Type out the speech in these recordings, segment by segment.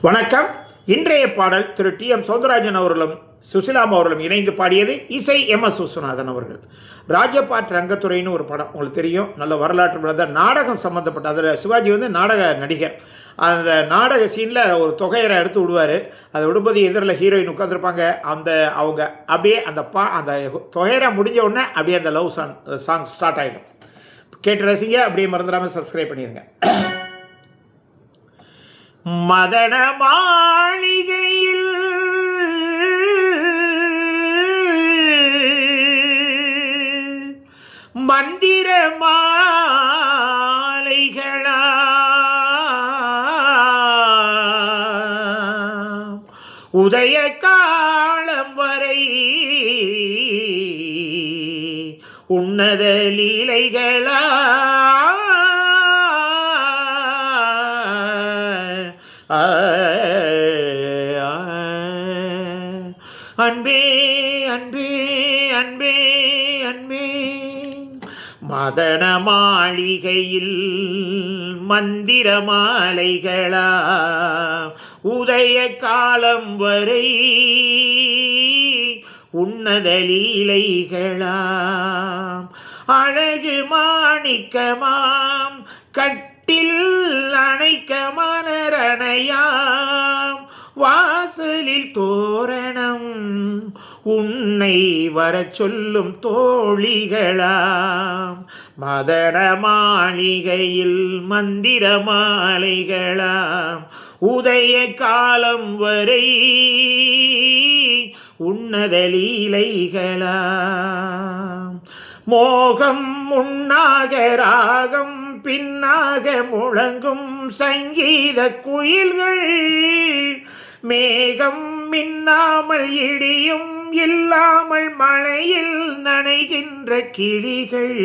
வணக்கம். இன்றைய பாடல் திரு டி.எம். சௌந்தரராஜன் அவர்களும் சுசிலாமா அவர்களும் இணைந்து பாடியது. இசை எம்.எஸ். விஸ்வநாதன் அவர்கள். ராஜபாட் ரங்கத்துறைன்னு ஒரு படம் உங்களுக்கு தெரியும். நல்ல வரலாற்று படம், நாடகம் சம்மந்தப்பட்ட. அதில் சிவாஜி நாடக நடிகர். அந்த நாடக சீனில் ஒரு தொகையரை எடுத்து விடுவார். அதை விடும்போது எதிரில் ஹீரோயின் உட்காந்துருப்பாங்க. அவங்க அப்படியே அந்த தொகையரை முடிஞ்ச உடனே அப்படியே அந்த லவ் சாங் ஸ்டார்ட் ஆகிடும். கேட்டு ரசிங்க. அப்படியே மறந்துடாமல் சப்ஸ்கிரைப் பண்ணிடுங்க. மதன மாளிகையில் மந்திர மாலைகளா உதய காலம் வரை உன்னத லீலைகளா அன்பே அன்பே அன்பே அன்பே மதன மாளிகையில் மந்திர மாலைகளா உதய காலம் வரை உன்னத லீலைகளா அழகு மாணிக்கமாம் கட்டில் அணைக்க மனரணையாம் வாசலில் தோரணம் உன்னை வரச் சொல்லும் தோழிகளாம் மதன மாளிகையில் மந்திர மாலைகளாம் உதய காலம் வரை உன்னத லீலைகளாம் மோகம் முன்னாக ராகம் பின்னாக முழங்கும் சங்கீத குயில்கள் மேகம் மின்னாமல் இடியும் இல்லாமல் மழையில் நனைகின்ற கிளிகள்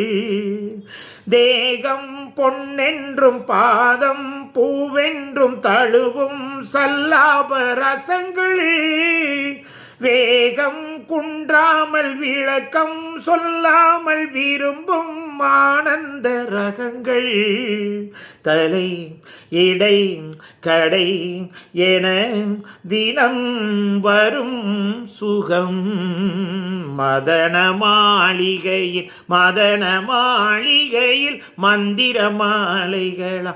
தேகம் பொன்னென்றும் பாதம் பூவென்றும் தழுவும் சல்லாப ரசங்கள் வேகம் குன்றாமல் விளக்கம் சொல்லாமல் விரும்பும் ஆனந்த ரகங்கள் தலை இடை கடை என தினம் வரும் சுகம் மதன மாளிகையில் மந்திர மாலைகளாம்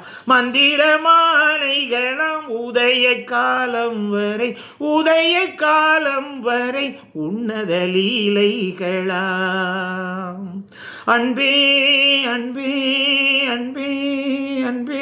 உதய காலம் வரை உன்னத லீலைகளாம் அன்பே அன்பே அன்பே அன்பே